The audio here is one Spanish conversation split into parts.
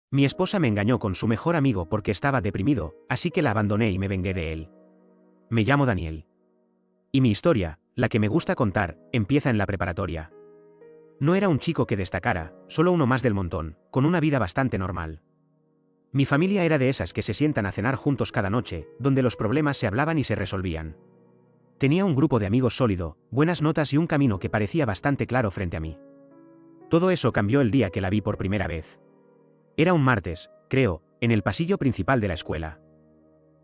Mi esposa me engañó con su mejor amigo porque estaba deprimido, así que la abandoné y me vengué de él. Me llamo Daniel. Y mi historia, la que me gusta contar, empieza en la preparatoria. No era un chico que destacara, solo uno más del montón, con una vida bastante normal. Mi familia era de esas que se sientan a cenar juntos cada noche, donde los problemas se hablaban y se resolvían. Tenía un grupo de amigos sólido, buenas notas y un camino que parecía bastante claro frente a mí. Todo eso cambió el día que la vi por primera vez. Era un martes, creo, en el pasillo principal de la escuela.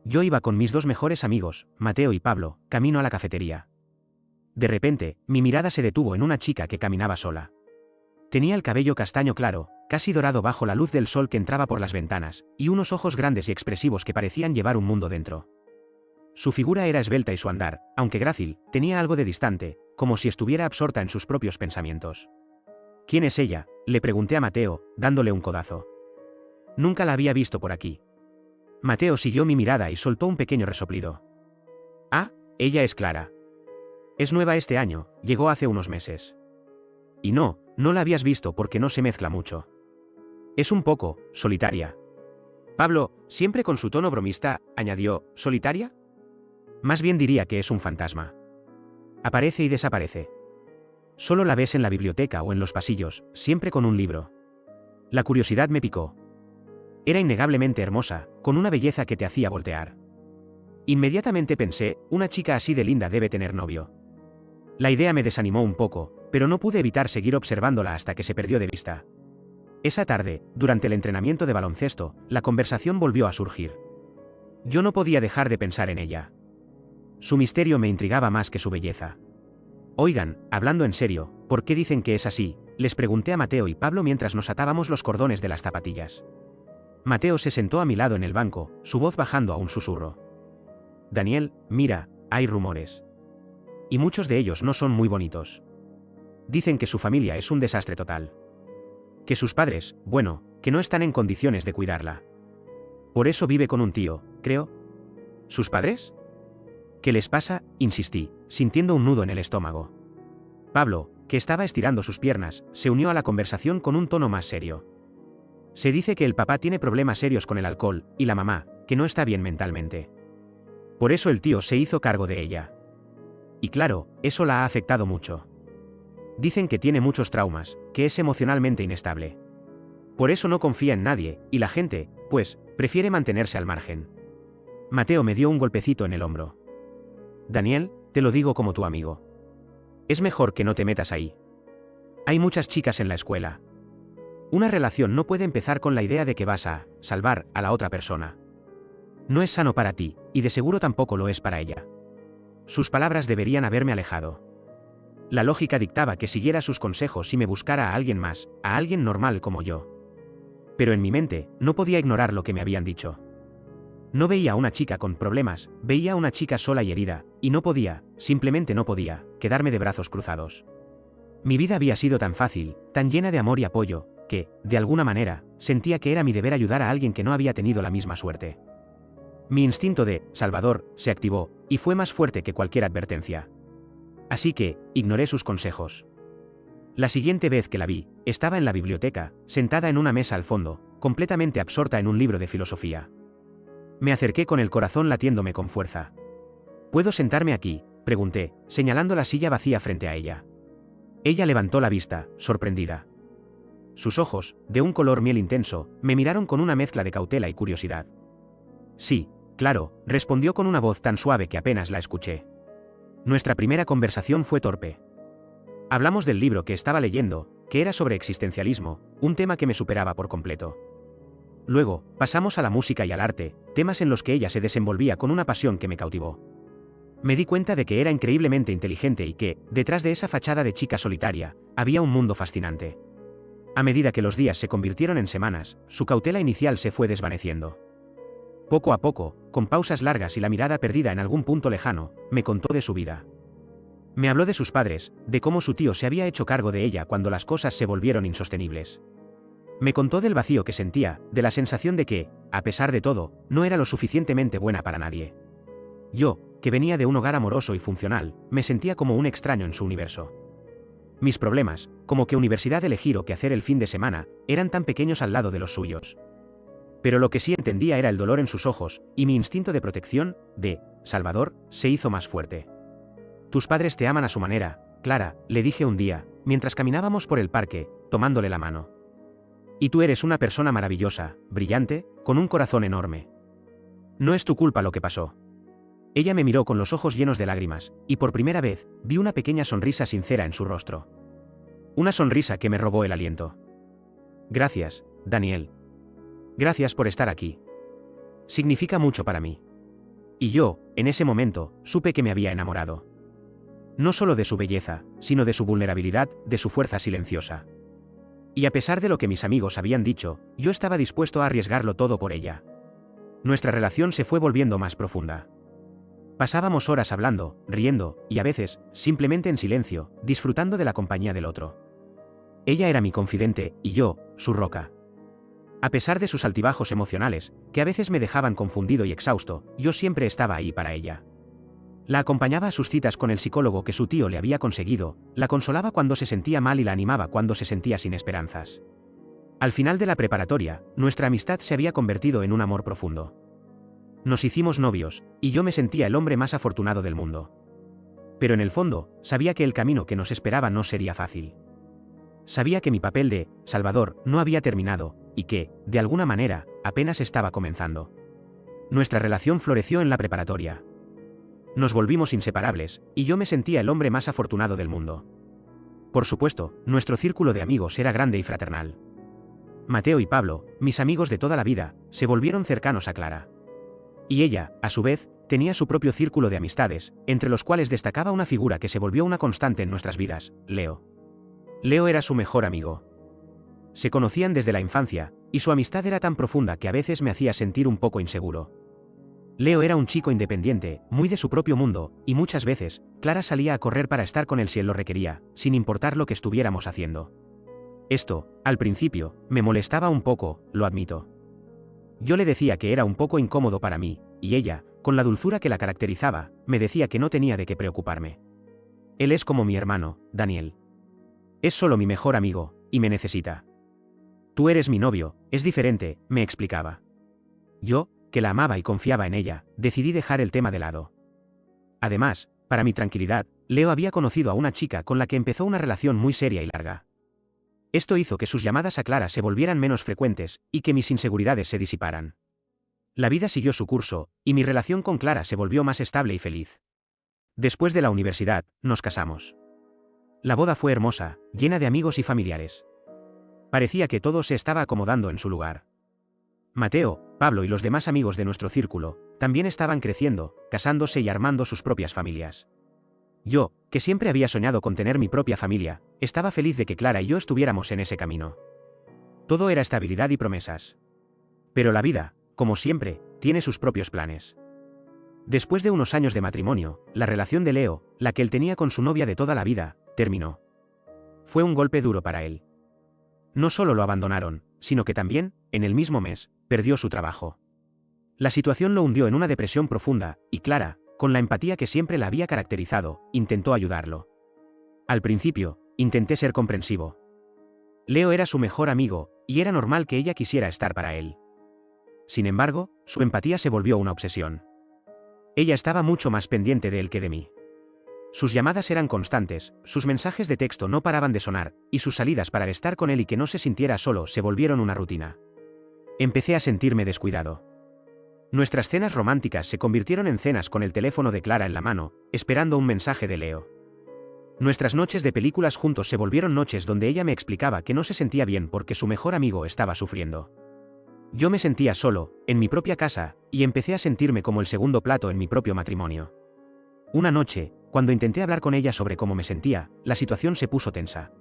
Yo iba con mis dos mejores amigos, Mateo y Pablo, camino a la cafetería. De repente, mi mirada se detuvo en una chica que caminaba sola. Tenía el cabello castaño claro, casi dorado bajo la luz del sol que entraba por las ventanas, y unos ojos grandes y expresivos que parecían llevar un mundo dentro. Su figura era esbelta y su andar, aunque grácil, tenía algo de distante, como si estuviera absorta en sus propios pensamientos. ¿Quién es ella?, le pregunté a Mateo, dándole un codazo. Nunca la había visto por aquí. Mateo siguió mi mirada y soltó un pequeño resoplido. Ah, ella es Clara. Es nueva este año, llegó hace unos meses. Y no la habías visto porque no se mezcla mucho. Es un poco solitaria. Pablo, siempre con su tono bromista, añadió, ¿solitaria? Más bien diría que es un fantasma. Aparece y desaparece. Solo la ves en la biblioteca o en los pasillos, siempre con un libro. La curiosidad me picó. Era innegablemente hermosa, con una belleza que te hacía voltear. Inmediatamente pensé, una chica así de linda debe tener novio. La idea me desanimó un poco, pero no pude evitar seguir observándola hasta que se perdió de vista. Esa tarde, durante el entrenamiento de baloncesto, la conversación volvió a surgir. Yo no podía dejar de pensar en ella. Su misterio me intrigaba más que su belleza. Oigan, hablando en serio, ¿por qué dicen que es así?, les pregunté a Mateo y Pablo mientras nos atábamos los cordones de las zapatillas. Mateo se sentó a mi lado en el banco, su voz bajando a un susurro. Daniel, mira, hay rumores. Y muchos de ellos no son muy bonitos. Dicen que su familia es un desastre total. Que sus padres, bueno, que no están en condiciones de cuidarla. Por eso vive con un tío, creo. ¿Sus padres? ¿Qué les pasa?, insistí, sintiendo un nudo en el estómago. Pablo, que estaba estirando sus piernas, se unió a la conversación con un tono más serio. Se dice que el papá tiene problemas serios con el alcohol, y la mamá, que no está bien mentalmente. Por eso el tío se hizo cargo de ella. Y claro, eso la ha afectado mucho. Dicen que tiene muchos traumas, que es emocionalmente inestable. Por eso no confía en nadie, y la gente, pues, prefiere mantenerse al margen. Mateo me dio un golpecito en el hombro. Daniel, te lo digo como tu amigo. Es mejor que no te metas ahí. Hay muchas chicas en la escuela. Una relación no puede empezar con la idea de que vas a salvar a la otra persona. No es sano para ti, y de seguro tampoco lo es para ella. Sus palabras deberían haberme alejado. La lógica dictaba que siguiera sus consejos y me buscara a alguien más, a alguien normal como yo. Pero en mi mente, no podía ignorar lo que me habían dicho. No veía a una chica con problemas, veía a una chica sola y herida, y no podía, simplemente no podía, quedarme de brazos cruzados. Mi vida había sido tan fácil, tan llena de amor y apoyo, que, de alguna manera, sentía que era mi deber ayudar a alguien que no había tenido la misma suerte. Mi instinto de salvador se activó, y fue más fuerte que cualquier advertencia. Así que, ignoré sus consejos. La siguiente vez que la vi, estaba en la biblioteca, sentada en una mesa al fondo, completamente absorta en un libro de filosofía. Me acerqué con el corazón latiéndome con fuerza. ¿Puedo sentarme aquí?, pregunté, señalando la silla vacía frente a ella. Ella levantó la vista, sorprendida. Sus ojos, de un color miel intenso, me miraron con una mezcla de cautela y curiosidad. Sí, claro, respondió con una voz tan suave que apenas la escuché. Nuestra primera conversación fue torpe. Hablamos del libro que estaba leyendo, que era sobre existencialismo, un tema que me superaba por completo. Luego, pasamos a la música y al arte, temas en los que ella se desenvolvía con una pasión que me cautivó. Me di cuenta de que era increíblemente inteligente y que, detrás de esa fachada de chica solitaria, había un mundo fascinante. A medida que los días se convirtieron en semanas, su cautela inicial se fue desvaneciendo. Poco a poco, con pausas largas y la mirada perdida en algún punto lejano, me contó de su vida. Me habló de sus padres, de cómo su tío se había hecho cargo de ella cuando las cosas se volvieron insostenibles. Me contó del vacío que sentía, de la sensación de que, a pesar de todo, no era lo suficientemente buena para nadie. Yo, que venía de un hogar amoroso y funcional, me sentía como un extraño en su universo. Mis problemas, como qué universidad elegir o qué hacer el fin de semana, eran tan pequeños al lado de los suyos. Pero lo que sí entendía era el dolor en sus ojos, y mi instinto de protección, de Salvador, se hizo más fuerte. Tus padres te aman a su manera, Clara, le dije un día, mientras caminábamos por el parque, tomándole la mano. Y tú eres una persona maravillosa, brillante, con un corazón enorme. No es tu culpa lo que pasó. Ella me miró con los ojos llenos de lágrimas, y por primera vez, vi una pequeña sonrisa sincera en su rostro. Una sonrisa que me robó el aliento. Gracias, Daniel. Gracias por estar aquí. Significa mucho para mí. Y yo, en ese momento, supe que me había enamorado. No solo de su belleza, sino de su vulnerabilidad, de su fuerza silenciosa. Y a pesar de lo que mis amigos habían dicho, yo estaba dispuesto a arriesgarlo todo por ella. Nuestra relación se fue volviendo más profunda. Pasábamos horas hablando, riendo, y a veces, simplemente en silencio, disfrutando de la compañía del otro. Ella era mi confidente, y yo, su roca. A pesar de sus altibajos emocionales, que a veces me dejaban confundido y exhausto, yo siempre estaba ahí para ella. La acompañaba a sus citas con el psicólogo que su tío le había conseguido, la consolaba cuando se sentía mal y la animaba cuando se sentía sin esperanzas. Al final de la preparatoria, nuestra amistad se había convertido en un amor profundo. Nos hicimos novios, y yo me sentía el hombre más afortunado del mundo. Pero en el fondo, sabía que el camino que nos esperaba no sería fácil. Sabía que mi papel de Salvador no había terminado, y que, de alguna manera, apenas estaba comenzando. Nuestra relación floreció en la preparatoria. Nos volvimos inseparables, y yo me sentía el hombre más afortunado del mundo. Por supuesto, nuestro círculo de amigos era grande y fraternal. Mateo y Pablo, mis amigos de toda la vida, se volvieron cercanos a Clara. Y ella, a su vez, tenía su propio círculo de amistades, entre los cuales destacaba una figura que se volvió una constante en nuestras vidas, Leo. Leo era su mejor amigo. Se conocían desde la infancia, y su amistad era tan profunda que a veces me hacía sentir un poco inseguro. Leo era un chico independiente, muy de su propio mundo, y muchas veces, Clara salía a correr para estar con él si él lo requería, sin importar lo que estuviéramos haciendo. Esto, al principio, me molestaba un poco, lo admito. Yo le decía que era un poco incómodo para mí, y ella, con la dulzura que la caracterizaba, me decía que no tenía de qué preocuparme. Él es como mi hermano, Daniel. Es solo mi mejor amigo, y me necesita. Tú eres mi novio, es diferente, me explicaba. Yo, que la amaba y confiaba en ella, decidí dejar el tema de lado. Además, para mi tranquilidad, Leo había conocido a una chica con la que empezó una relación muy seria y larga. Esto hizo que sus llamadas a Clara se volvieran menos frecuentes, y que mis inseguridades se disiparan. La vida siguió su curso, y mi relación con Clara se volvió más estable y feliz. Después de la universidad, nos casamos. La boda fue hermosa, llena de amigos y familiares. Parecía que todo se estaba acomodando en su lugar. Mateo, Pablo y los demás amigos de nuestro círculo, también estaban creciendo, casándose y armando sus propias familias. Yo, que siempre había soñado con tener mi propia familia, estaba feliz de que Clara y yo estuviéramos en ese camino. Todo era estabilidad y promesas. Pero la vida, como siempre, tiene sus propios planes. Después de unos años de matrimonio, la relación de Leo, la que él tenía con su novia de toda la vida, terminó. Fue un golpe duro para él. No solo lo abandonaron, sino que también, en el mismo mes, perdió su trabajo. La situación lo hundió en una depresión profunda, y Clara, con la empatía que siempre la había caracterizado, intentó ayudarlo. Al principio, intenté ser comprensivo. Leo era su mejor amigo, y era normal que ella quisiera estar para él. Sin embargo, su empatía se volvió una obsesión. Ella estaba mucho más pendiente de él que de mí. Sus llamadas eran constantes, sus mensajes de texto no paraban de sonar, y sus salidas para estar con él y que no se sintiera solo se volvieron una rutina. Empecé a sentirme descuidado. Nuestras cenas románticas se convirtieron en cenas con el teléfono de Clara en la mano, esperando un mensaje de Leo. Nuestras noches de películas juntos se volvieron noches donde ella me explicaba que no se sentía bien porque su mejor amigo estaba sufriendo. Yo me sentía solo, en mi propia casa, y empecé a sentirme como el segundo plato en mi propio matrimonio. Una noche, cuando intenté hablar con ella sobre cómo me sentía, la situación se puso tensa.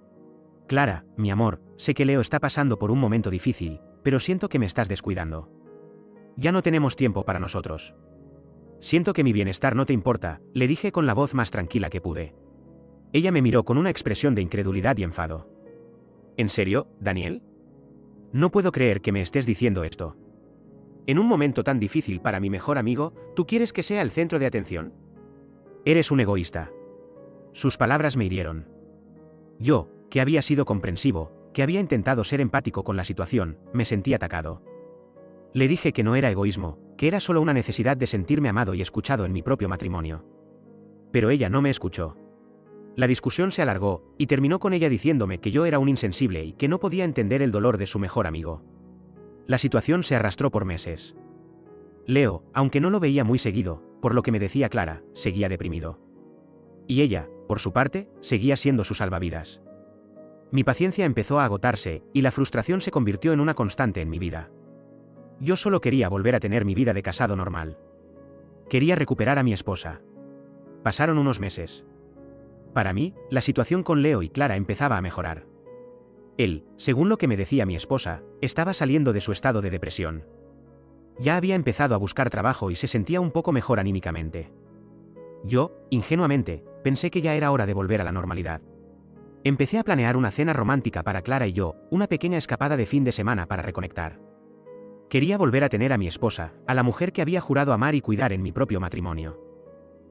Clara, mi amor, sé que Leo está pasando por un momento difícil, pero siento que me estás descuidando. Ya no tenemos tiempo para nosotros. Siento que mi bienestar no te importa, le dije con la voz más tranquila que pude. Ella me miró con una expresión de incredulidad y enfado. ¿En serio, Daniel? No puedo creer que me estés diciendo esto. En un momento tan difícil para mi mejor amigo, ¿tú quieres que sea el centro de atención? Eres un egoísta. Sus palabras me hirieron. Yo, que había sido comprensivo, que había intentado ser empático con la situación, me sentí atacado. Le dije que no era egoísmo, que era solo una necesidad de sentirme amado y escuchado en mi propio matrimonio. Pero ella no me escuchó. La discusión se alargó, y terminó con ella diciéndome que yo era un insensible y que no podía entender el dolor de su mejor amigo. La situación se arrastró por meses. Leo, aunque no lo veía muy seguido, por lo que me decía Clara, seguía deprimido. Y ella, por su parte, seguía siendo su salvavidas. Mi paciencia empezó a agotarse, y la frustración se convirtió en una constante en mi vida. Yo solo quería volver a tener mi vida de casado normal. Quería recuperar a mi esposa. Pasaron unos meses. Para mí, la situación con Leo y Clara empezaba a mejorar. Él, según lo que me decía mi esposa, estaba saliendo de su estado de depresión. Ya había empezado a buscar trabajo y se sentía un poco mejor anímicamente. Yo, ingenuamente, pensé que ya era hora de volver a la normalidad. Empecé a planear una cena romántica para Clara y yo, una pequeña escapada de fin de semana para reconectar. Quería volver a tener a mi esposa, a la mujer que había jurado amar y cuidar en mi propio matrimonio.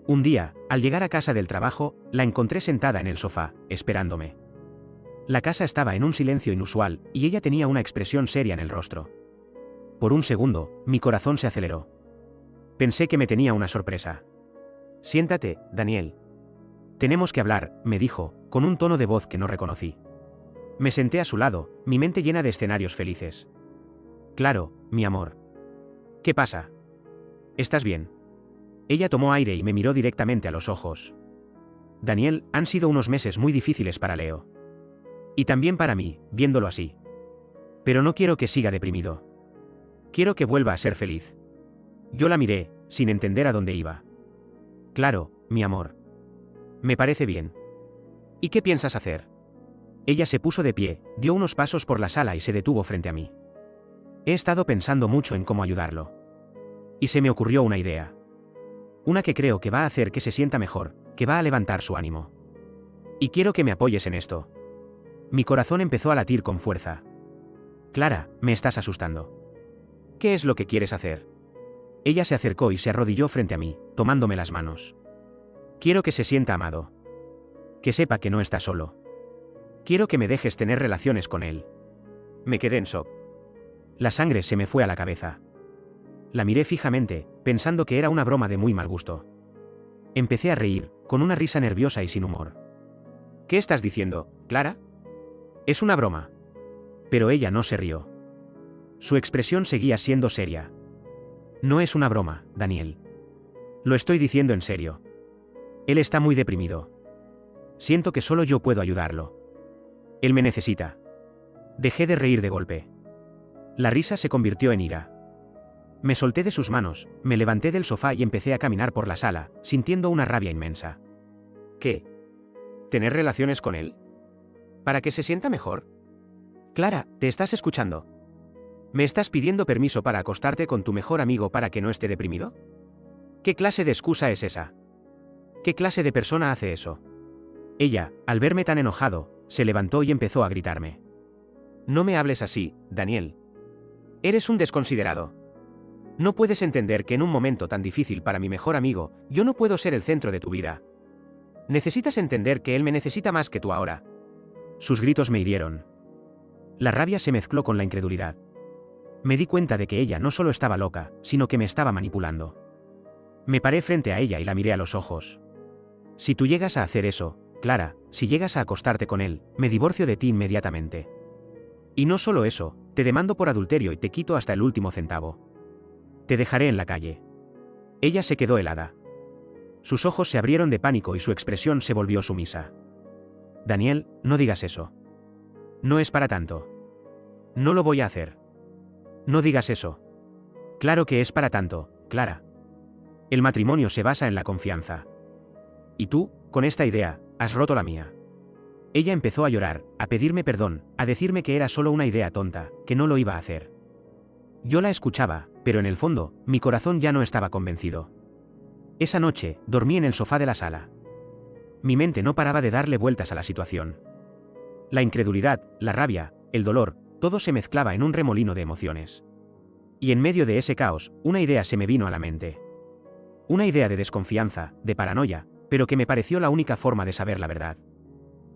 Un día, al llegar a casa del trabajo, la encontré sentada en el sofá, esperándome. La casa estaba en un silencio inusual, y ella tenía una expresión seria en el rostro. Por un segundo, mi corazón se aceleró. Pensé que me tenía una sorpresa. «Siéntate, Daniel. Tenemos que hablar», me dijo, con un tono de voz que no reconocí. Me senté a su lado, mi mente llena de escenarios felices. «Claro, mi amor. ¿Qué pasa? ¿Estás bien?» Ella tomó aire y me miró directamente a los ojos. «Daniel, han sido unos meses muy difíciles para Leo. Y también para mí, viéndolo así. Pero no quiero que siga deprimido. Quiero que vuelva a ser feliz». Yo la miré, sin entender a dónde iba. «Claro, mi amor. Me parece bien. ¿Y qué piensas hacer?» Ella se puso de pie, dio unos pasos por la sala y se detuvo frente a mí. He estado pensando mucho en cómo ayudarlo. Y se me ocurrió una idea. Una que creo que va a hacer que se sienta mejor, que va a levantar su ánimo. Y quiero que me apoyes en esto. Mi corazón empezó a latir con fuerza. «Clara, me estás asustando. ¿Qué es lo que quieres hacer?» Ella se acercó y se arrodilló frente a mí, tomándome las manos. «Quiero que se sienta amado. Que sepa que no está solo. Quiero que me dejes tener relaciones con él». Me quedé en shock. La sangre se me fue a la cabeza. La miré fijamente, pensando que era una broma de muy mal gusto. Empecé a reír, con una risa nerviosa y sin humor. «¿Qué estás diciendo, Clara? Es una broma». Pero ella no se rió. Su expresión seguía siendo seria. «No es una broma, Daniel. Lo estoy diciendo en serio. Él está muy deprimido. Siento que solo yo puedo ayudarlo. Él me necesita». Dejé de reír de golpe. La risa se convirtió en ira. Me solté de sus manos, me levanté del sofá y empecé a caminar por la sala, sintiendo una rabia inmensa. ¿Qué? ¿Tener relaciones con él? ¿Para que se sienta mejor? Clara, ¿te estás escuchando? ¿Me estás pidiendo permiso para acostarte con tu mejor amigo para que no esté deprimido? ¿Qué clase de excusa es esa? ¿Qué clase de persona hace eso? Ella, al verme tan enojado, se levantó y empezó a gritarme. «No me hables así, Daniel. Eres un desconsiderado. No puedes entender que en un momento tan difícil para mi mejor amigo, yo no puedo ser el centro de tu vida. Necesitas entender que él me necesita más que tú ahora». Sus gritos me hirieron. La rabia se mezcló con la incredulidad. Me di cuenta de que ella no solo estaba loca, sino que me estaba manipulando. Me paré frente a ella y la miré a los ojos. «Si tú llegas a hacer eso, Clara, si llegas a acostarte con él, me divorcio de ti inmediatamente. Y no solo eso, te demando por adulterio y te quito hasta el último centavo. Te dejaré en la calle». Ella se quedó helada. Sus ojos se abrieron de pánico y su expresión se volvió sumisa. «Daniel, no digas eso. No es para tanto. No lo voy a hacer. No digas eso. Claro que es para tanto, Clara. El matrimonio se basa en la confianza. Y tú, con esta idea, has roto la mía». Ella empezó a llorar, a pedirme perdón, a decirme que era solo una idea tonta, que no lo iba a hacer. Yo la escuchaba, pero en el fondo, mi corazón ya no estaba convencido. Esa noche, dormí en el sofá de la sala. Mi mente no paraba de darle vueltas a la situación. La incredulidad, la rabia, el dolor, todo se mezclaba en un remolino de emociones. Y en medio de ese caos, una idea se me vino a la mente. Una idea de desconfianza, de paranoia, pero que me pareció la única forma de saber la verdad.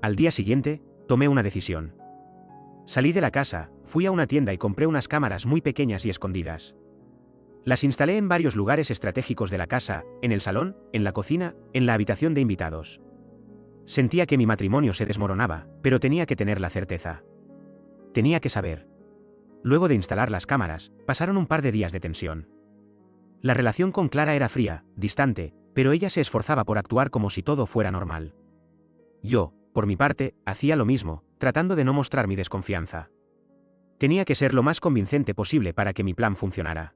Al día siguiente, tomé una decisión. Salí de la casa, fui a una tienda y compré unas cámaras muy pequeñas y escondidas. Las instalé en varios lugares estratégicos de la casa, en el salón, en la cocina, en la habitación de invitados. Sentía que mi matrimonio se desmoronaba, pero tenía que tener la certeza. Tenía que saber. Luego de instalar las cámaras, pasaron un par de días de tensión. La relación con Clara era fría, distante, pero ella se esforzaba por actuar como si todo fuera normal. Yo, por mi parte, hacía lo mismo, tratando de no mostrar mi desconfianza. Tenía que ser lo más convincente posible para que mi plan funcionara.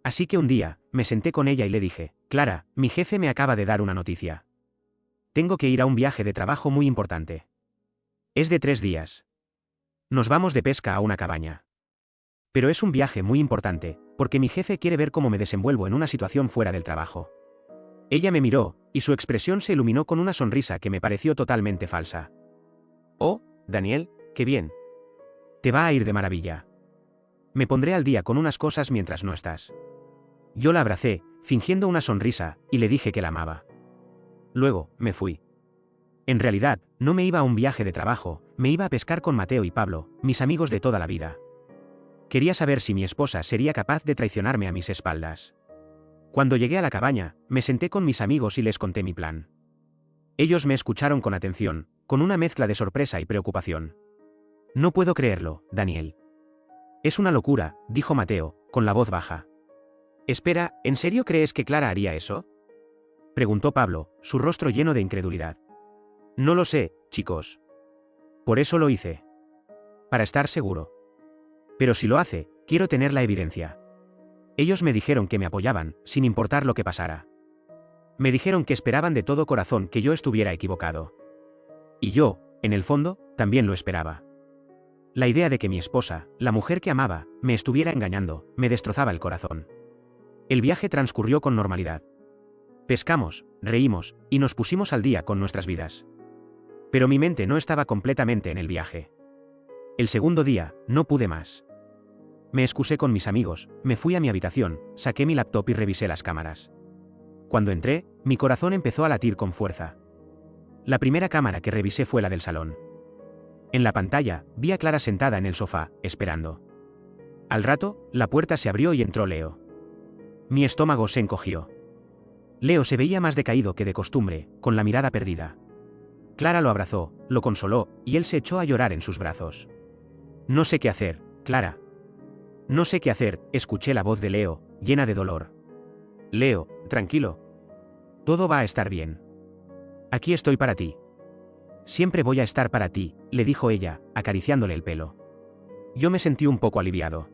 Así que un día, me senté con ella y le dije: Clara, mi jefe me acaba de dar una noticia. Tengo que ir a un viaje de trabajo muy importante. Es de 3 días. Nos vamos de pesca a una cabaña. Pero es un viaje muy importante, porque mi jefe quiere ver cómo me desenvuelvo en una situación fuera del trabajo. Ella me miró, y su expresión se iluminó con una sonrisa que me pareció totalmente falsa. Oh, Daniel, qué bien. Te va a ir de maravilla. Me pondré al día con unas cosas mientras no estás. Yo la abracé, fingiendo una sonrisa, y le dije que la amaba. Luego, me fui. En realidad, no me iba a un viaje de trabajo, me iba a pescar con Mateo y Pablo, mis amigos de toda la vida. Quería saber si mi esposa sería capaz de traicionarme a mis espaldas. Cuando llegué a la cabaña, me senté con mis amigos y les conté mi plan. Ellos me escucharon con atención, con una mezcla de sorpresa y preocupación. No puedo creerlo, Daniel. Es una locura, dijo Mateo, con la voz baja. Espera, ¿en serio crees que Clara haría eso? Preguntó Pablo, su rostro lleno de incredulidad. No lo sé, chicos. Por eso lo hice. Para estar seguro. Pero si lo hace, quiero tener la evidencia. Ellos me dijeron que me apoyaban, sin importar lo que pasara. Me dijeron que esperaban de todo corazón que yo estuviera equivocado. Y yo, en el fondo, también lo esperaba. La idea de que mi esposa, la mujer que amaba, me estuviera engañando, me destrozaba el corazón. El viaje transcurrió con normalidad. Pescamos, reímos, y nos pusimos al día con nuestras vidas. Pero mi mente no estaba completamente en el viaje. El segundo día, no pude más. Me excusé con mis amigos, me fui a mi habitación, saqué mi laptop y revisé las cámaras. Cuando entré, mi corazón empezó a latir con fuerza. La primera cámara que revisé fue la del salón. En la pantalla, vi a Clara sentada en el sofá, esperando. Al rato, la puerta se abrió y entró Leo. Mi estómago se encogió. Leo se veía más decaído que de costumbre, con la mirada perdida. Clara lo abrazó, lo consoló, y él se echó a llorar en sus brazos. No sé qué hacer, Clara. No sé qué hacer, escuché la voz de Leo, llena de dolor. Leo, tranquilo. Todo va a estar bien. Aquí estoy para ti. Siempre voy a estar para ti, le dijo ella, acariciándole el pelo. Yo me sentí un poco aliviado.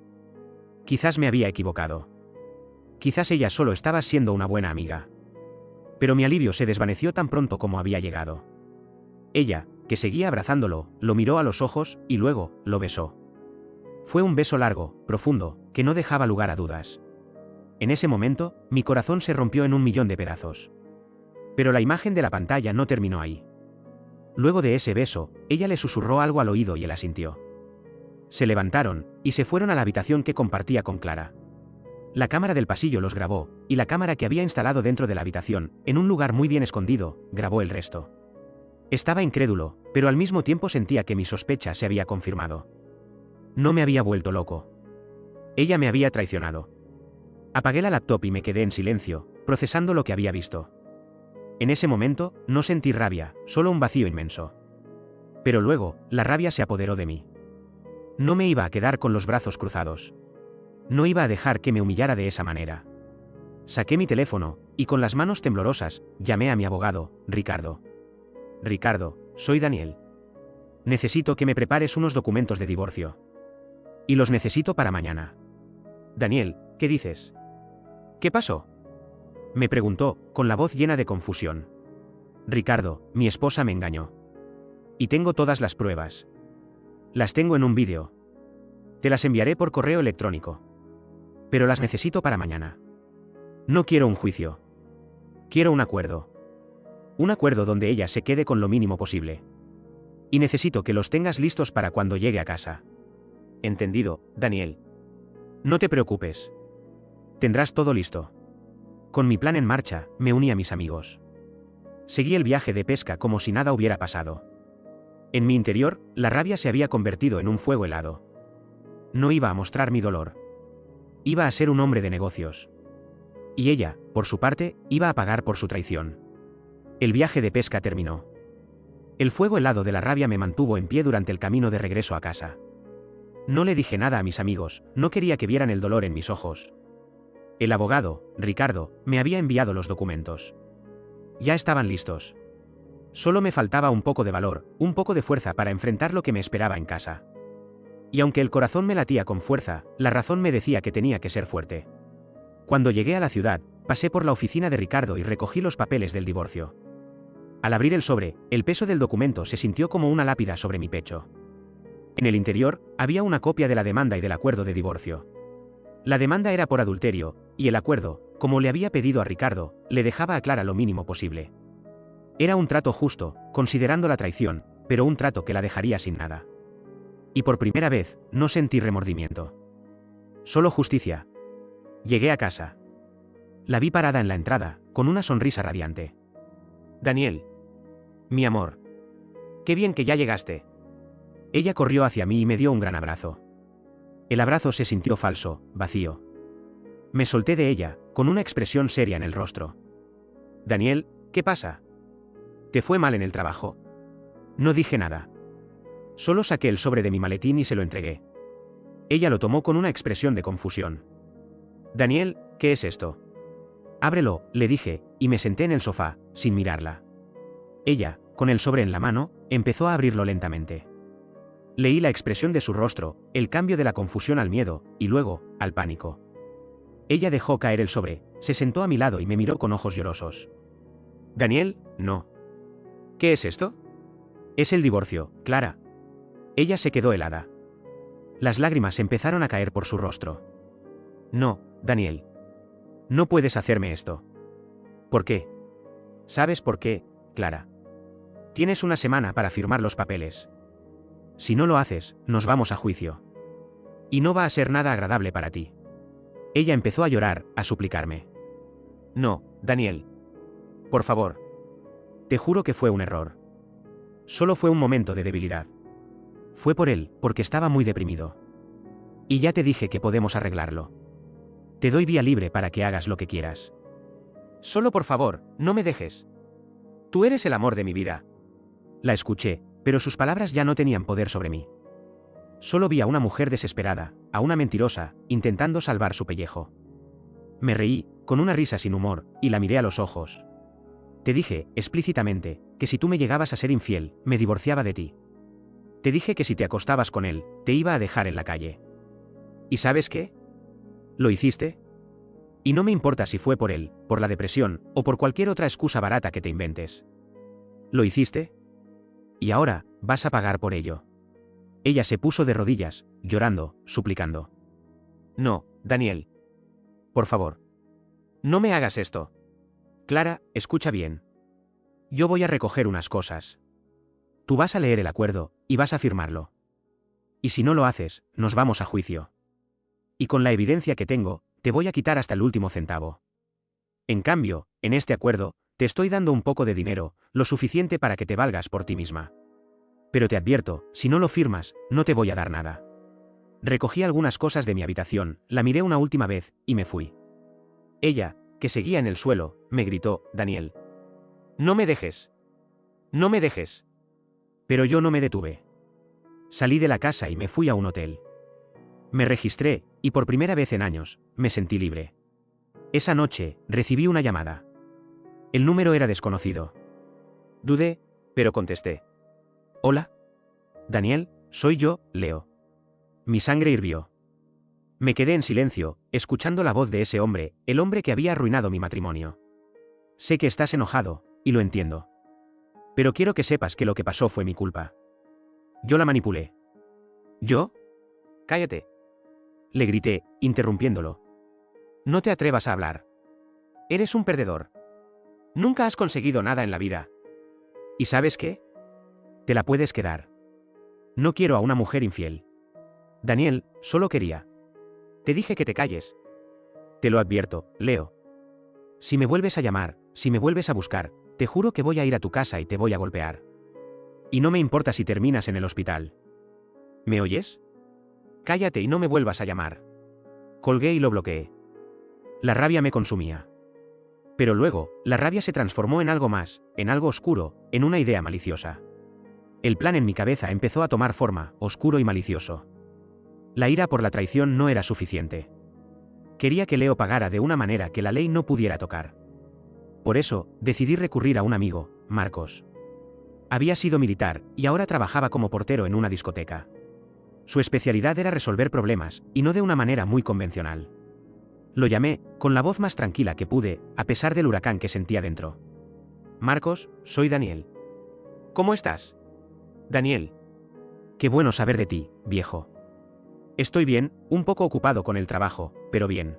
Quizás me había equivocado. Quizás ella solo estaba siendo una buena amiga. Pero mi alivio se desvaneció tan pronto como había llegado. Ella, que seguía abrazándolo, lo miró a los ojos, y luego, lo besó. Fue un beso largo, profundo, que no dejaba lugar a dudas. En ese momento, mi corazón se rompió en 1.000.000 de pedazos. Pero la imagen de la pantalla no terminó ahí. Luego de ese beso, ella le susurró algo al oído y él asintió. Se levantaron, y se fueron a la habitación que compartía con Clara. La cámara del pasillo los grabó, y la cámara que había instalado dentro de la habitación, en un lugar muy bien escondido, grabó el resto. Estaba incrédulo, pero al mismo tiempo sentía que mi sospecha se había confirmado. No me había vuelto loco. Ella me había traicionado. Apagué la laptop y me quedé en silencio, procesando lo que había visto. En ese momento, no sentí rabia, solo un vacío inmenso. Pero luego, la rabia se apoderó de mí. No me iba a quedar con los brazos cruzados. No iba a dejar que me humillara de esa manera. Saqué mi teléfono, y con las manos temblorosas, llamé a mi abogado, Ricardo. Ricardo, soy Daniel. Necesito que me prepares unos documentos de divorcio. Y los necesito para mañana. Daniel, ¿qué dices? ¿Qué pasó? Me preguntó, con la voz llena de confusión. Ricardo, mi esposa me engañó. Y tengo todas las pruebas. Las tengo en un vídeo. Te las enviaré por correo electrónico. Pero las necesito para mañana. No quiero un juicio. Quiero un acuerdo. Un acuerdo donde ella se quede con lo mínimo posible. Y necesito que los tengas listos para cuando llegue a casa. Entendido, Daniel. No te preocupes. Tendrás todo listo. Con mi plan en marcha, me uní a mis amigos. Seguí el viaje de pesca como si nada hubiera pasado. En mi interior, la rabia se había convertido en un fuego helado. No iba a mostrar mi dolor. Iba a ser un hombre de negocios. Y ella, por su parte, iba a pagar por su traición. El viaje de pesca terminó. El fuego helado de la rabia me mantuvo en pie durante el camino de regreso a casa. No le dije nada a mis amigos, no quería que vieran el dolor en mis ojos. El abogado, Ricardo, me había enviado los documentos. Ya estaban listos. Solo me faltaba un poco de valor, un poco de fuerza para enfrentar lo que me esperaba en casa. Y aunque el corazón me latía con fuerza, la razón me decía que tenía que ser fuerte. Cuando llegué a la ciudad, pasé por la oficina de Ricardo y recogí los papeles del divorcio. Al abrir el sobre, el peso del documento se sintió como una lápida sobre mi pecho. En el interior, había una copia de la demanda y del acuerdo de divorcio. La demanda era por adulterio, y el acuerdo, como le había pedido a Ricardo, le dejaba a Clara lo mínimo posible. Era un trato justo, considerando la traición, pero un trato que la dejaría sin nada. Y por primera vez, no sentí remordimiento. Solo justicia. Llegué a casa. La vi parada en la entrada, con una sonrisa radiante. Daniel. Mi amor. Qué bien que ya llegaste. Ella corrió hacia mí y me dio un gran abrazo. El abrazo se sintió falso, vacío. Me solté de ella, con una expresión seria en el rostro. Daniel, ¿qué pasa? ¿Te fue mal en el trabajo? No dije nada. Solo saqué el sobre de mi maletín y se lo entregué. Ella lo tomó con una expresión de confusión. Daniel, ¿qué es esto? Ábrelo, le dije, y me senté en el sofá, sin mirarla. Ella, con el sobre en la mano, empezó a abrirlo lentamente. Leí la expresión de su rostro, el cambio de la confusión al miedo, y luego, al pánico. Ella dejó caer el sobre, se sentó a mi lado y me miró con ojos llorosos. Daniel, no. ¿Qué es esto? Es el divorcio, Clara. Ella se quedó helada. Las lágrimas empezaron a caer por su rostro. No, Daniel. No puedes hacerme esto. ¿Por qué? ¿Sabes por qué, Clara? Tienes una semana para firmar los papeles. Si no lo haces, nos vamos a juicio. Y no va a ser nada agradable para ti. Ella empezó a llorar, a suplicarme. No, Daniel. Por favor. Te juro que fue un error. Solo fue un momento de debilidad. Fue por él, porque estaba muy deprimido. Y ya te dije que podemos arreglarlo. Te doy vía libre para que hagas lo que quieras. Solo por favor, no me dejes. Tú eres el amor de mi vida. La escuché, pero sus palabras ya no tenían poder sobre mí. Solo vi a una mujer desesperada, a una mentirosa, intentando salvar su pellejo. Me reí, con una risa sin humor, y la miré a los ojos. Te dije, explícitamente, que si tú me llegabas a ser infiel, me divorciaba de ti. Te dije que si te acostabas con él, te iba a dejar en la calle. ¿Y sabes qué? ¿Lo hiciste? Y no me importa si fue por él, por la depresión, o por cualquier otra excusa barata que te inventes. ¿Lo hiciste? Y ahora, vas a pagar por ello. Ella se puso de rodillas, llorando, suplicando. No, Daniel. Por favor. No me hagas esto. Clara, escucha bien. Yo voy a recoger unas cosas. Tú vas a leer el acuerdo, y vas a firmarlo. Y si no lo haces, nos vamos a juicio. Y con la evidencia que tengo, te voy a quitar hasta el último centavo. En cambio, en este acuerdo, te estoy dando un poco de dinero, lo suficiente para que te valgas por ti misma. Pero te advierto, si no lo firmas, no te voy a dar nada. Recogí algunas cosas de mi habitación, la miré una última vez, y me fui. Ella, que seguía en el suelo, me gritó, Daniel. No me dejes. No me dejes. Pero yo no me detuve. Salí de la casa y me fui a un hotel. Me registré, y por primera vez en años, me sentí libre. Esa noche, recibí una llamada. El número era desconocido. Dudé, pero contesté. Hola. Daniel, soy yo, Leo. Mi sangre hirvió. Me quedé en silencio, escuchando la voz de ese hombre, el hombre que había arruinado mi matrimonio. Sé que estás enojado, y lo entiendo. Pero quiero que sepas que lo que pasó fue mi culpa. Yo la manipulé. ¿Yo? Cállate. Le grité, interrumpiéndolo. No te atrevas a hablar. Eres un perdedor. Nunca has conseguido nada en la vida. ¿Y sabes qué? Te la puedes quedar. No quiero a una mujer infiel. Daniel, solo quería. Te dije que te calles. Te lo advierto, Leo. Si me vuelves a llamar, si me vuelves a buscar, te juro que voy a ir a tu casa y te voy a golpear. Y no me importa si terminas en el hospital. ¿Me oyes? Cállate y no me vuelvas a llamar. Colgué y lo bloqueé. La rabia me consumía. Pero luego, la rabia se transformó en algo más, en algo oscuro, en una idea maliciosa. El plan en mi cabeza empezó a tomar forma, oscuro y malicioso. La ira por la traición no era suficiente. Quería que Leo pagara de una manera que la ley no pudiera tocar. Por eso, decidí recurrir a un amigo, Marcos. Había sido militar, y ahora trabajaba como portero en una discoteca. Su especialidad era resolver problemas, y no de una manera muy convencional. Lo llamé, con la voz más tranquila que pude, a pesar del huracán que sentía dentro. Marcos, soy Daniel. ¿Cómo estás? Daniel. Qué bueno saber de ti, viejo. Estoy bien, un poco ocupado con el trabajo, pero bien.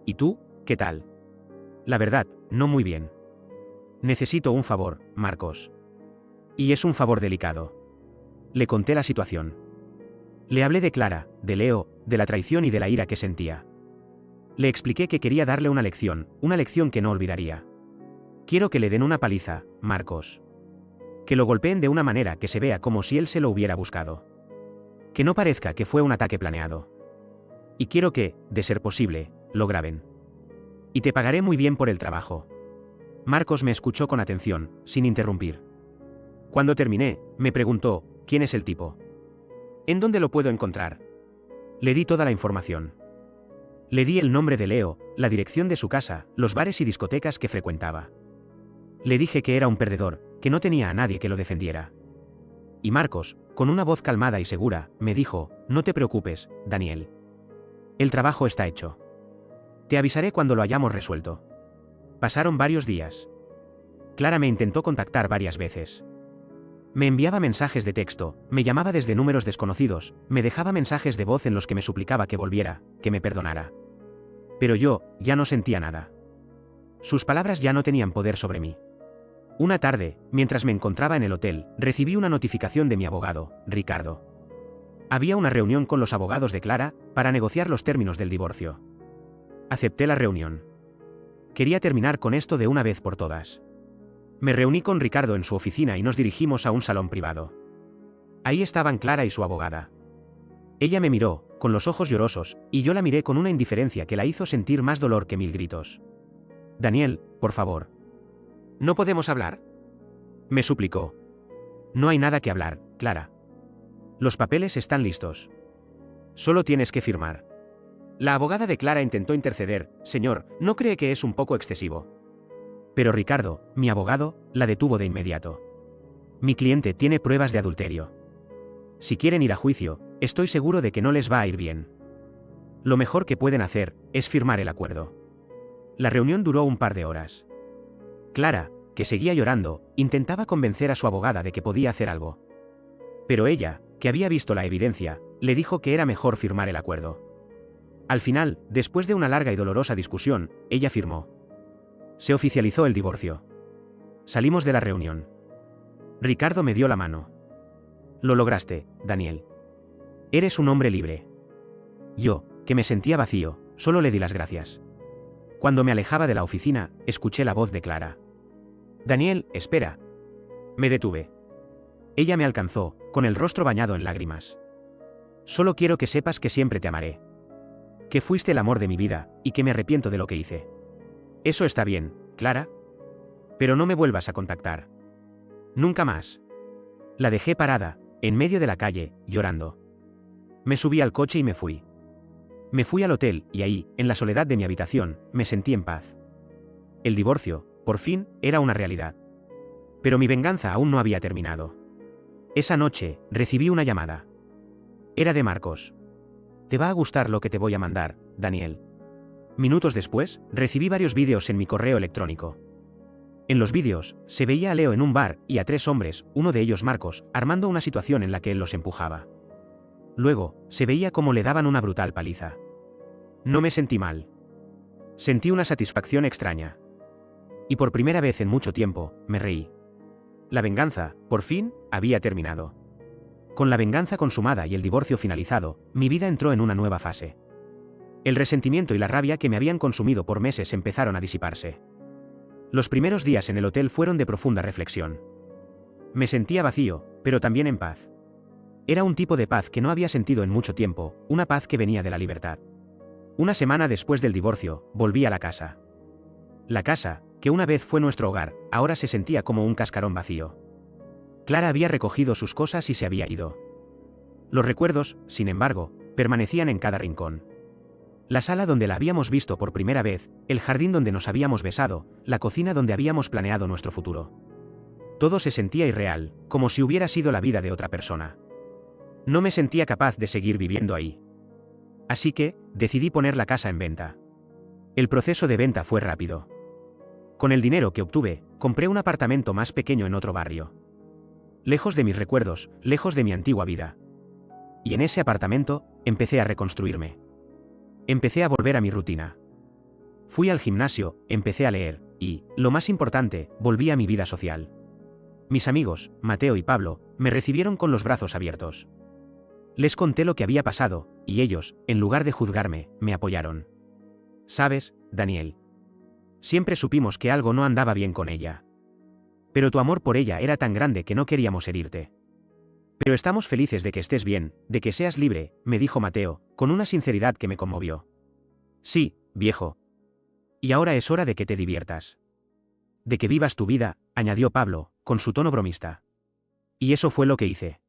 ¿Y tú, qué tal? La verdad, no muy bien. Necesito un favor, Marcos. Y es un favor delicado. Le conté la situación. Le hablé de Clara, de Leo, de la traición y de la ira que sentía. Le expliqué que quería darle una lección que no olvidaría. Quiero que le den una paliza, Marcos. Que lo golpeen de una manera que se vea como si él se lo hubiera buscado. Que no parezca que fue un ataque planeado. Y quiero que, de ser posible, lo graben. Y te pagaré muy bien por el trabajo. Marcos me escuchó con atención, sin interrumpir. Cuando terminé, me preguntó, ¿quién es el tipo? ¿En dónde lo puedo encontrar? Le di toda la información. Le di el nombre de Leo, la dirección de su casa, los bares y discotecas que frecuentaba. Le dije que era un perdedor, que no tenía a nadie que lo defendiera. Y Marcos, con una voz calmada y segura, me dijo, no te preocupes, Daniel. El trabajo está hecho. Te avisaré cuando lo hayamos resuelto. Pasaron varios días. Clara me intentó contactar varias veces. Me enviaba mensajes de texto, me llamaba desde números desconocidos, me dejaba mensajes de voz en los que me suplicaba que volviera, que me perdonara. Pero yo, ya no sentía nada. Sus palabras ya no tenían poder sobre mí. Una tarde, mientras me encontraba en el hotel, recibí una notificación de mi abogado, Ricardo. Había una reunión con los abogados de Clara, para negociar los términos del divorcio. Acepté la reunión. Quería terminar con esto de una vez por todas. Me reuní con Ricardo en su oficina y nos dirigimos a un salón privado. Ahí estaban Clara y su abogada. Ella me miró, con los ojos llorosos, y yo la miré con una indiferencia que la hizo sentir más dolor que 1000 gritos. Daniel, por favor. ¿No podemos hablar? Me suplicó. No hay nada que hablar, Clara. Los papeles están listos. Solo tienes que firmar. La abogada de Clara intentó interceder, señor, ¿no cree que es un poco excesivo? Pero Ricardo, mi abogado, la detuvo de inmediato. Mi cliente tiene pruebas de adulterio. Si quieren ir a juicio, estoy seguro de que no les va a ir bien. Lo mejor que pueden hacer es firmar el acuerdo. La reunión duró un par de horas. Clara, que seguía llorando, intentaba convencer a su abogada de que podía hacer algo. Pero ella, que había visto la evidencia, le dijo que era mejor firmar el acuerdo. Al final, después de una larga y dolorosa discusión, ella firmó. Se oficializó el divorcio. Salimos de la reunión. Ricardo me dio la mano. Lo lograste, Daniel. Eres un hombre libre. Yo, que me sentía vacío, solo le di las gracias. Cuando me alejaba de la oficina, escuché la voz de Clara. Daniel, espera. Me detuve. Ella me alcanzó, con el rostro bañado en lágrimas. Solo quiero que sepas que siempre te amaré. Que fuiste el amor de mi vida, y que me arrepiento de lo que hice. Eso está bien, Clara. Pero no me vuelvas a contactar. Nunca más. La dejé parada, en medio de la calle, llorando. Me subí al coche y me fui. Me fui al hotel, y ahí, en la soledad de mi habitación, me sentí en paz. El divorcio, por fin, era una realidad. Pero mi venganza aún no había terminado. Esa noche, recibí una llamada. Era de Marcos. Te va a gustar lo que te voy a mandar, Daniel. Minutos después, recibí varios vídeos en mi correo electrónico. En los vídeos, se veía a Leo en un bar y a 3 hombres, uno de ellos Marcos, armando una situación en la que él los empujaba. Luego, se veía cómo le daban una brutal paliza. No me sentí mal. Sentí una satisfacción extraña. Y por primera vez en mucho tiempo, me reí. La venganza, por fin, había terminado. Con la venganza consumada y el divorcio finalizado, mi vida entró en una nueva fase. El resentimiento y la rabia que me habían consumido por meses empezaron a disiparse. Los primeros días en el hotel fueron de profunda reflexión. Me sentía vacío, pero también en paz. Era un tipo de paz que no había sentido en mucho tiempo, una paz que venía de la libertad. Una semana después del divorcio, volví a la casa. La casa, que una vez fue nuestro hogar, ahora se sentía como un cascarón vacío. Clara había recogido sus cosas y se había ido. Los recuerdos, sin embargo, permanecían en cada rincón. La sala donde la habíamos visto por primera vez, el jardín donde nos habíamos besado, la cocina donde habíamos planeado nuestro futuro. Todo se sentía irreal, como si hubiera sido la vida de otra persona. No me sentía capaz de seguir viviendo ahí. Así que, decidí poner la casa en venta. El proceso de venta fue rápido. Con el dinero que obtuve, compré un apartamento más pequeño en otro barrio. Lejos de mis recuerdos, lejos de mi antigua vida. Y en ese apartamento, empecé a reconstruirme. Empecé a volver a mi rutina. Fui al gimnasio, empecé a leer, y, lo más importante, volví a mi vida social. Mis amigos, Mateo y Pablo, me recibieron con los brazos abiertos. Les conté lo que había pasado, y ellos, en lugar de juzgarme, me apoyaron. ¿Sabes, Daniel? Siempre supimos que algo no andaba bien con ella. Pero tu amor por ella era tan grande que no queríamos herirte. Pero estamos felices de que estés bien, de que seas libre, me dijo Mateo, con una sinceridad que me conmovió. Sí, viejo. Y ahora es hora de que te diviertas. De que vivas tu vida, añadió Pablo, con su tono bromista. Y eso fue lo que hice.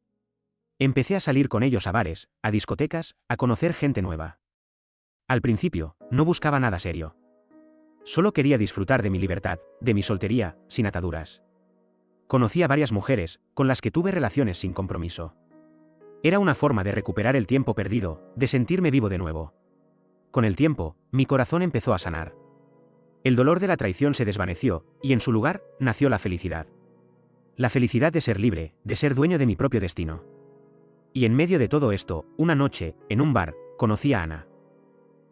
Empecé a salir con ellos a bares, a discotecas, a conocer gente nueva. Al principio, no buscaba nada serio. Solo quería disfrutar de mi libertad, de mi soltería, sin ataduras. Conocí a varias mujeres, con las que tuve relaciones sin compromiso. Era una forma de recuperar el tiempo perdido, de sentirme vivo de nuevo. Con el tiempo, mi corazón empezó a sanar. El dolor de la traición se desvaneció, y en su lugar, nació la felicidad. La felicidad de ser libre, de ser dueño de mi propio destino. Y en medio de todo esto, una noche, en un bar, conocí a Ana.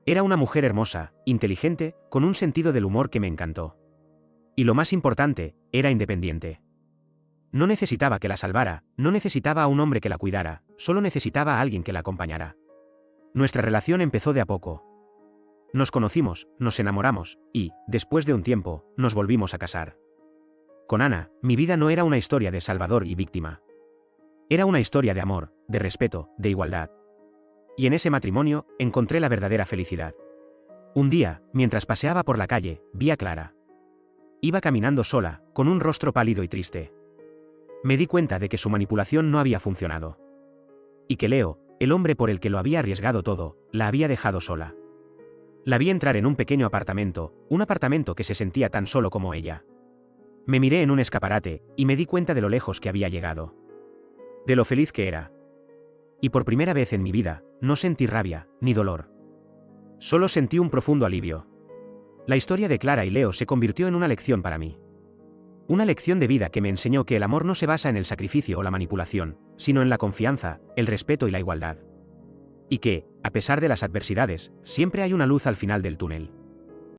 Era una mujer hermosa, inteligente, con un sentido del humor que me encantó. Y lo más importante, era independiente. No necesitaba que la salvara, no necesitaba a un hombre que la cuidara, solo necesitaba a alguien que la acompañara. Nuestra relación empezó de a poco. Nos conocimos, nos enamoramos, y, después de un tiempo, nos volvimos a casar. Con Ana, mi vida no era una historia de salvador y víctima. Era una historia de amor, de respeto, de igualdad. Y en ese matrimonio, encontré la verdadera felicidad. Un día, mientras paseaba por la calle, vi a Clara. Iba caminando sola, con un rostro pálido y triste. Me di cuenta de que su manipulación no había funcionado. Y que Leo, el hombre por el que lo había arriesgado todo, la había dejado sola. La vi entrar en un pequeño apartamento, un apartamento que se sentía tan solo como ella. Me miré en un escaparate, y me di cuenta de lo lejos que había llegado. De lo feliz que era. Y por primera vez en mi vida, no sentí rabia, ni dolor. Solo sentí un profundo alivio. La historia de Clara y Leo se convirtió en una lección para mí. Una lección de vida que me enseñó que el amor no se basa en el sacrificio o la manipulación, sino en la confianza, el respeto y la igualdad. Y que, a pesar de las adversidades, siempre hay una luz al final del túnel.